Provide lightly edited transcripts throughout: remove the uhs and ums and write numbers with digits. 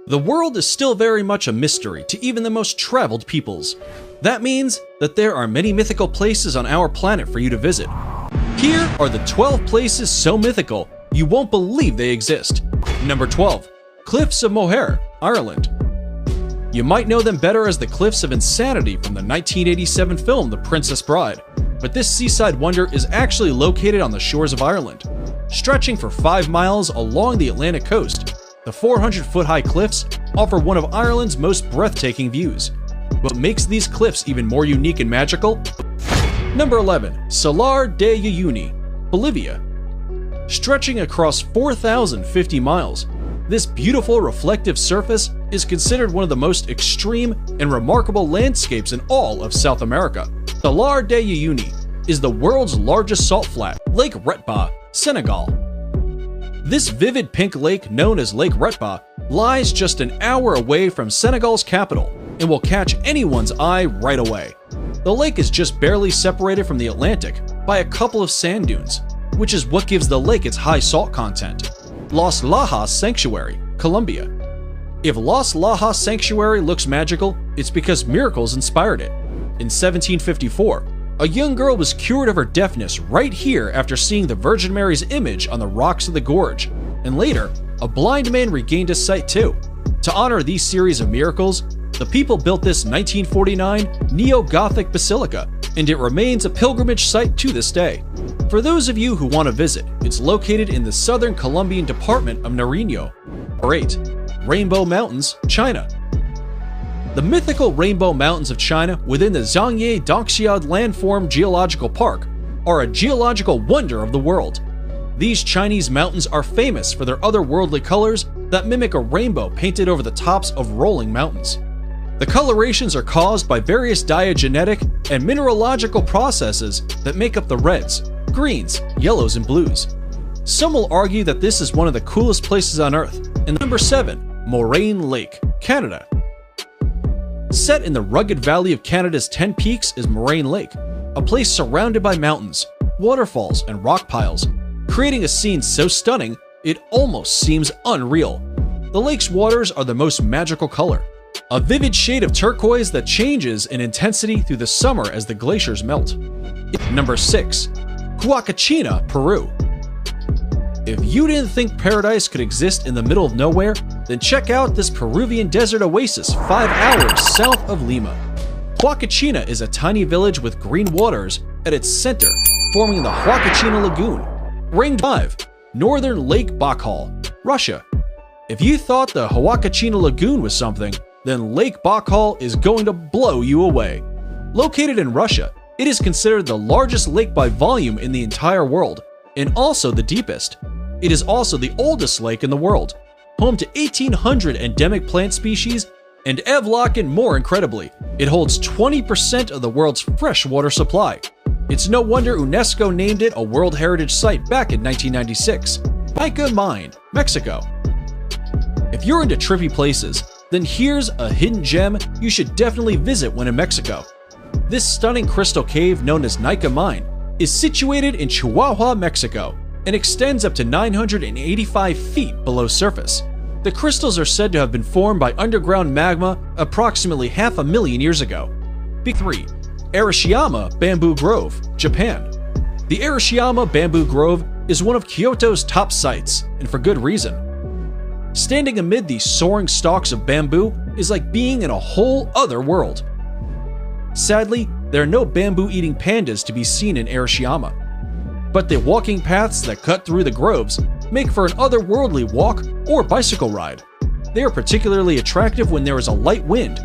The world is still very much a mystery to even the most traveled peoples. That means that there are many mythical places on our planet for you to visit. Here are the 12 places so mythical you won't believe they exist. Number 12. Cliffs of Moher, Ireland. You might know them better as the Cliffs of Insanity from the 1987 film The Princess Bride, but this seaside wonder is actually located on the shores of Ireland. Stretching for 5 miles along the Atlantic coast, the 400-foot-high cliffs offer one of Ireland's most breathtaking views. What makes these cliffs even more unique and magical? Number 11. Salar de Uyuni, Bolivia. Stretching across 4,050 miles, this beautiful reflective surface is considered one of the most extreme and remarkable landscapes in all of South America. Salar de Uyuni is the world's largest salt flat, Lake Retba, Senegal. This vivid pink lake known as Lake Retba lies just an hour away from Senegal's capital and will catch anyone's eye right away. The lake is just barely separated from the Atlantic by a couple of sand dunes, which is what gives the lake its high salt content. Las Lajas Sanctuary, Colombia. If Las Lajas Sanctuary looks magical, it's because miracles inspired it. In 1754, a young girl was cured of her deafness right here after seeing the Virgin Mary's image on the rocks of the gorge, and later, a blind man regained his sight too. To honor these series of miracles, the people built this 1949 neo-Gothic basilica, and it remains a pilgrimage site to this day. For those of you who want to visit, it's located in the southern Colombian department of Nariño. 8. Rainbow Mountains, China. The mythical Rainbow Mountains of China within the Zhangye Doxiad Landform Geological Park are a geological wonder of the world. These Chinese mountains are famous for their otherworldly colors that mimic a rainbow painted over the tops of rolling mountains. The colorations are caused by various diagenetic and mineralogical processes that make up the reds, greens, yellows, and blues. Some will argue that this is one of the coolest places on Earth. And number 7, Moraine Lake, Canada. Set in the rugged valley of Canada's 10 peaks is Moraine Lake, a place surrounded by mountains, waterfalls, and rock piles, creating a scene so stunning it almost seems unreal. The lake's waters are the most magical color, a vivid shade of turquoise that changes in intensity through the summer as the glaciers melt. Number 6. Huacachina, Peru. If you didn't think paradise could exist in the middle of nowhere, then check out this Peruvian desert oasis 5 hours south of Lima. Huacachina is a tiny village with green waters at its center, forming the Huacachina Lagoon. Ring 5. Northern Lake Baikal, Russia. If you thought the Huacachina Lagoon was something, then Lake Baikal is going to blow you away. Located in Russia, it is considered the largest lake by volume in the entire world, and also the deepest. It is also the oldest lake in the world, home to 1,800 endemic plant species, and Evlock and more incredibly, it holds 20% of the world's freshwater supply. It's no wonder UNESCO named it a World Heritage Site back in 1996. Mica Mine, Mexico. If you're into trippy places, then here's a hidden gem you should definitely visit when in Mexico. This stunning crystal cave known as Nica Mine is situated in Chihuahua, Mexico, and extends up to 985 feet below surface. The crystals are said to have been formed by underground magma approximately 500,000 years ago. Big 3. Arashiyama Bamboo Grove, Japan. The Arashiyama Bamboo Grove is one of Kyoto's top sites, and for good reason. Standing amid these soaring stalks of bamboo is like being in a whole other world. Sadly, there are no bamboo-eating pandas to be seen in Arashiyama, but the walking paths that cut through the groves make for an otherworldly walk or bicycle ride. They are particularly attractive when there is a light wind,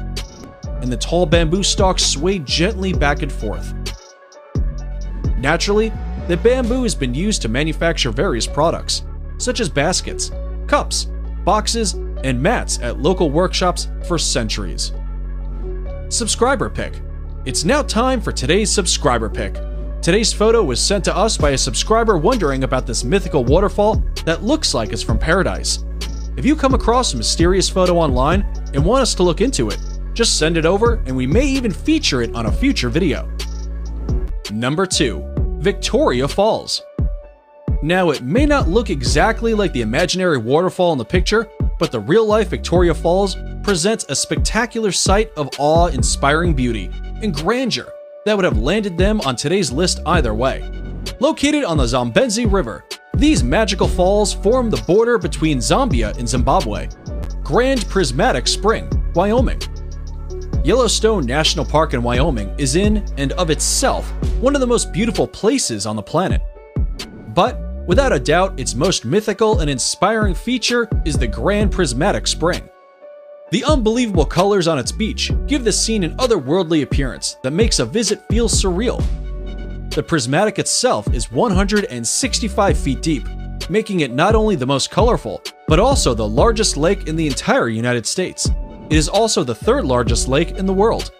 and the tall bamboo stalks sway gently back and forth. Naturally, the bamboo has been used to manufacture various products, such as baskets, cups, boxes, and mats at local workshops for centuries. Subscriber pick. It's now time for today's subscriber pick. Today's photo was sent to us by a subscriber wondering about this mythical waterfall that looks like it's from paradise. If you come across a mysterious photo online and want us to look into it, just send it over and we may even feature it on a future video. Number 2. Victoria Falls. Now, it may not look exactly like the imaginary waterfall in the picture, but the real-life Victoria Falls presents a spectacular sight of awe-inspiring beauty and grandeur that would have landed them on today's list either way. Located on the Zambezi River, these magical falls form the border between Zambia and Zimbabwe. Grand Prismatic Spring, Wyoming. Yellowstone National Park in Wyoming is in and of itself one of the most beautiful places on the planet. But without a doubt, its most mythical and inspiring feature is the Grand Prismatic Spring. The unbelievable colors on its beach give the scene an otherworldly appearance that makes a visit feel surreal. The Prismatic itself is 165 feet deep, making it not only the most colorful, but also the largest lake in the entire United States. It is also the third largest lake in the world.